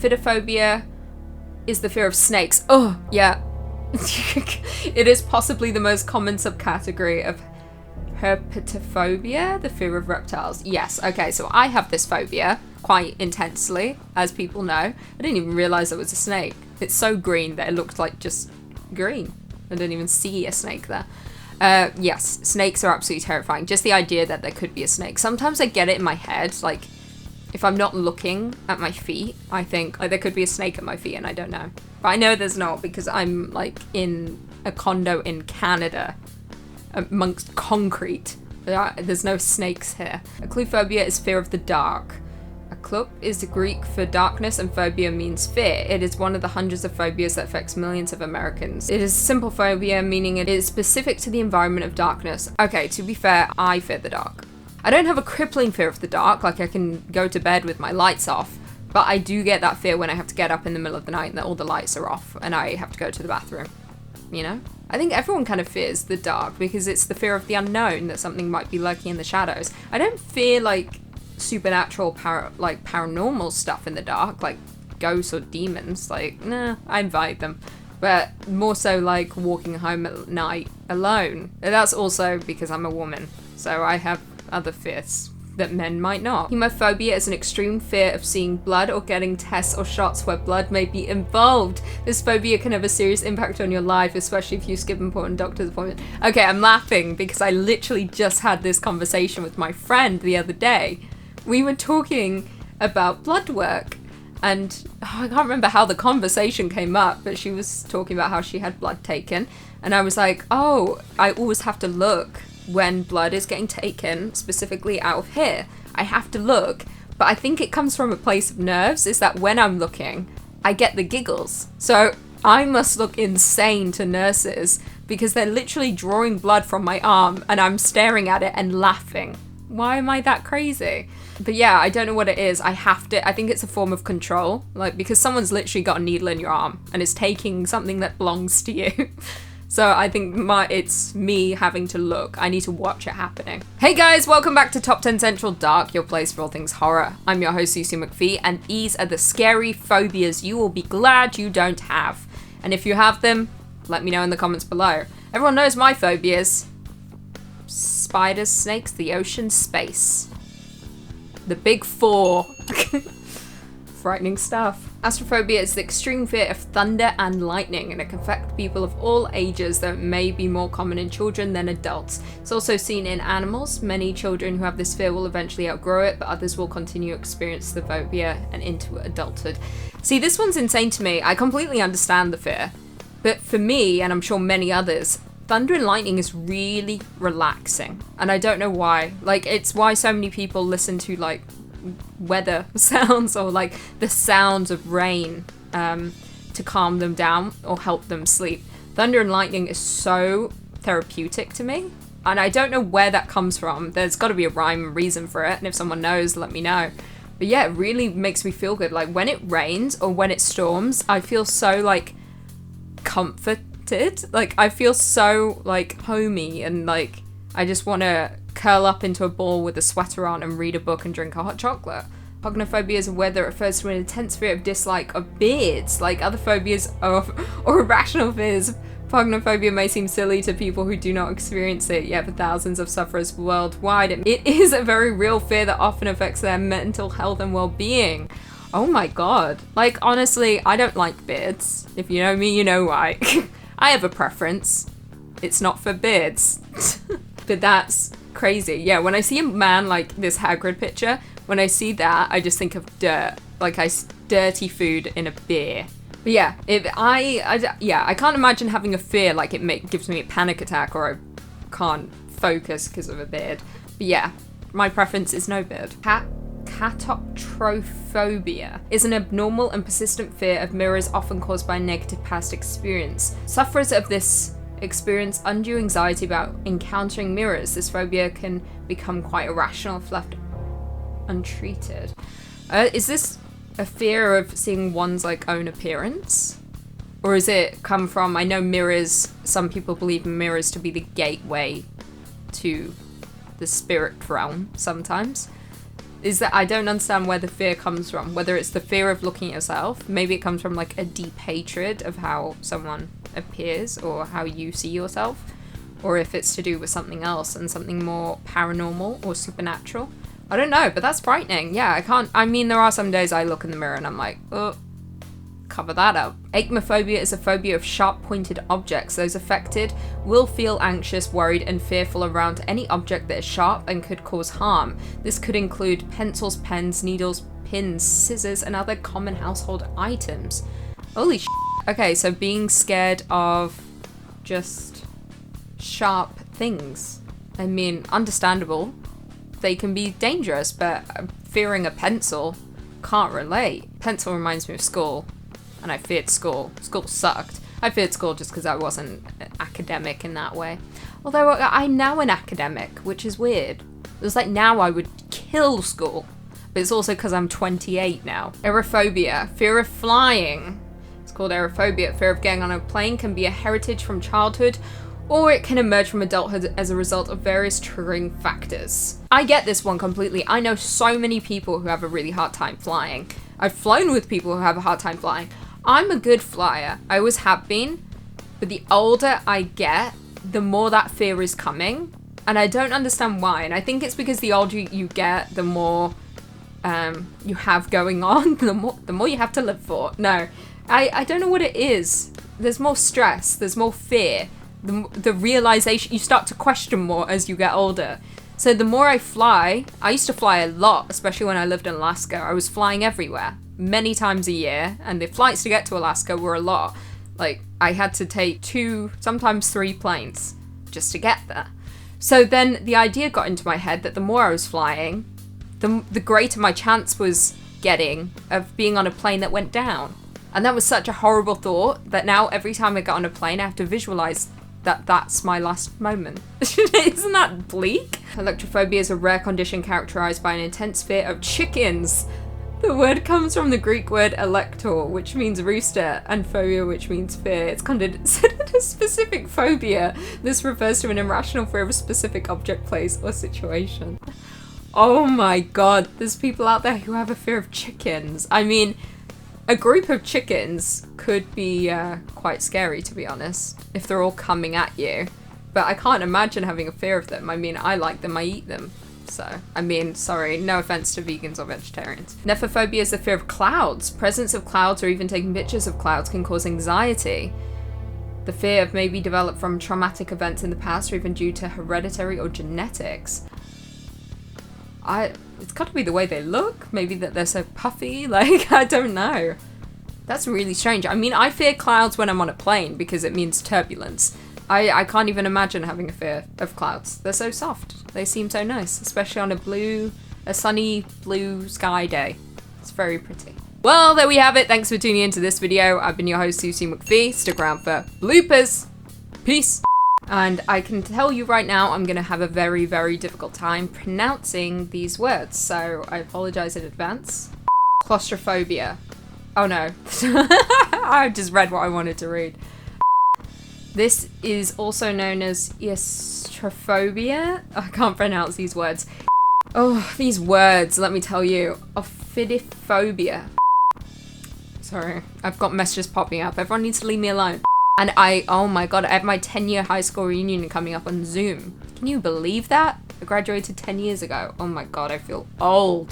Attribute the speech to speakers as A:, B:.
A: Herpetophobia is the fear of snakes. Oh, yeah. It is possibly the most common subcategory of herpetophobia, the fear of reptiles. Yes, okay, so I have this phobia quite intensely, as people know. I didn't even realize it was a snake. It's so green that it looked like just green. I didn't even see a snake there. Yes, snakes are absolutely terrifying. Just the idea that there could be a snake. Sometimes I get it in my head, like, if I'm not looking at my feet, I think like there could be a snake at my feet and I don't know. But I know there's not because I'm like in a condo in Canada amongst concrete. There's no snakes here. A claustrophobia is fear of the dark. A klub is the Greek for darkness and phobia means fear. It is one of the hundreds of phobias that affects millions of Americans. It is a simple phobia, meaning it is specific to the environment of darkness. Okay, to be fair, I fear the dark. I don't have a crippling fear of the dark, like I can go to bed with my lights off, but I do get that fear when I have to get up in the middle of the night and that all the lights are off and I have to go to the bathroom, you know? I think everyone kind of fears the dark because it's the fear of the unknown, that something might be lurking in the shadows. I don't fear like supernatural, paranormal stuff in the dark, like ghosts or demons, like, nah, I invite them. But more so like walking home at night alone. And that's also because I'm a woman, so I have other fears that men might not. Hemophobia is an extreme fear of seeing blood or getting tests or shots where blood may be involved. This phobia can have a serious impact on your life, especially if you skip important doctor's appointment. Okay, I'm laughing because I literally just had this conversation with my friend the other day. We were talking about blood work and I can't remember how the conversation came up, but she was talking about how she had blood taken and I was like, oh, I always have to look when blood is getting taken, specifically out of here. I have to look, but I think it comes from a place of nerves, is that when I'm looking, I get the giggles. So I must look insane to nurses because they're literally drawing blood from my arm and I'm staring at it and laughing. Why am I that crazy? But yeah, I don't know what it is. I think it's a form of control, like because someone's literally got a needle in your arm and is taking something that belongs to you. So I think it's me having to look. I need to watch it happening. Hey guys, welcome back to Top 10 Central Dark, your place for all things horror. I'm your host, Lucy McPhee, and these are the scary phobias you will be glad you don't have. And if you have them, let me know in the comments below. Everyone knows my phobias. Spiders, snakes, the ocean, space. The big four. Frightening stuff. Astrophobia is the extreme fear of thunder and lightning, and it can affect people of all ages, though it may be more common in children than adults. It's also seen in animals. Many children who have this fear will eventually outgrow it, but others will continue to experience the phobia and into adulthood. See, this one's insane to me. I completely understand the fear, but for me, and I'm sure many others, thunder and lightning is really relaxing, and I don't know why. Like, it's why so many people listen to like weather sounds or like the sounds of rain to calm them down or help them sleep. Thunder and lightning is so therapeutic to me, and I don't know where that comes from. There's got to be a rhyme and reason for it, and if someone knows, let me know. But yeah, it really makes me feel good. Like when it rains or when it storms, I feel so like comforted. Like I feel so like homey, and like I just want to curl up into a ball with a sweater on and read a book and drink a hot chocolate. Pognophobia is a word that refers to an intense fear of dislike of beards. Like other phobias or irrational fears, pognophobia may seem silly to people who do not experience it, yet for thousands of sufferers worldwide, it is a very real fear that often affects their mental health and well-being. Oh my god. Like honestly, I don't like beards. If you know me, you know why. I have a preference. It's not for beards. But that's crazy. Yeah, when I see a man like this Hagrid picture, when I see that, I just think of dirt. Like dirty food in a beer. But yeah, I can't imagine having a fear like it gives me a panic attack or I can't focus because of a beard. But yeah, my preference is no beard. Claustrophobia is an abnormal and persistent fear of mirrors, often caused by a negative past experience. Sufferers of this experience undue anxiety about encountering mirrors. This phobia can become quite irrational if left untreated. Is this a fear of seeing one's like own appearance? Or is it come from, I know mirrors, some people believe mirrors to be the gateway to the spirit realm sometimes. is that I don't understand where the fear comes from. Whether it's the fear of looking at yourself, maybe it comes from like a deep hatred of how someone appears or how you see yourself, or if it's to do with something else and something more paranormal or supernatural. I don't know, but that's frightening. Yeah, I mean, there are some days I look in the mirror and I'm like, oh, cover that up. Acmephobia is a phobia of sharp-pointed objects. Those affected will feel anxious, worried, and fearful around any object that is sharp and could cause harm. This could include pencils, pens, needles, pins, scissors, and other common household items. Holy shit. Okay, so being scared of just sharp things. I mean, understandable. They can be dangerous, but fearing a pencil, can't relate. Pencil reminds me of school, and I feared school. School sucked. I feared school just because I wasn't academic in that way. Although I'm now an academic, which is weird. It's like now I would kill school, but it's also because I'm 28 now. Aerophobia, fear of flying. It's called aerophobia. Fear of getting on a plane can be a heritage from childhood, or it can emerge from adulthood as a result of various triggering factors. I get this one completely. I know so many people who have a really hard time flying. I've flown with people who have a hard time flying. I'm a good flyer. I always have been. But the older I get, the more that fear is coming. And I don't understand why. And I think it's because the older you get, the more you have going on, the more you have to live for. No, I don't know what it is. There's more stress. There's more fear. The realization, you start to question more as you get older. So the more I fly, I used to fly a lot, especially when I lived in Alaska. I was flying everywhere, many times a year, and the flights to get to Alaska were a lot. Like, I had to take 2, sometimes 3 planes just to get there. So then the idea got into my head that the more I was flying, the greater my chance was getting of being on a plane that went down. And that was such a horrible thought that now every time I get on a plane, I have to visualize that's my last moment. Isn't that bleak? Electrophobia is a rare condition characterized by an intense fear of chickens. The word comes from the Greek word elector, which means rooster, and phobia, which means fear. It's considered a specific phobia. This refers to an irrational fear of a specific object, place, or situation. Oh my god, there's people out there who have a fear of chickens. I mean, a group of chickens could be quite scary, to be honest, if they're all coming at you. But I can't imagine having a fear of them. I mean, I like them, I eat them. So, I mean, sorry, no offense to vegans or vegetarians. Nephophobia is the fear of clouds. Presence of clouds or even taking pictures of clouds can cause anxiety. The fear may be developed from traumatic events in the past or even due to hereditary or genetics. It's got to be the way they look. Maybe that they're so puffy. Like, I don't know. That's really strange. I mean, I fear clouds when I'm on a plane because it means turbulence. I can't even imagine having a fear of clouds. They're so soft. They seem so nice, especially on a sunny blue sky day. It's very pretty. Well, there we have it. Thanks for tuning into this video. I've been your host, Susie McPhee. Stick around for bloopers. Peace. And I can tell you right now, I'm going to have a very, very difficult time pronouncing these words. So I apologize in advance. Claustrophobia. Oh no. I just read what I wanted to read. This is also known as eistrophobia. I can't pronounce these words. Oh, these words, let me tell you. Ophidophobia. Sorry, I've got messages popping up. Everyone needs to leave me alone. And oh my god, I have my 10-year high school reunion coming up on Zoom. Can you believe that? I graduated 10 years ago. Oh my god, I feel old.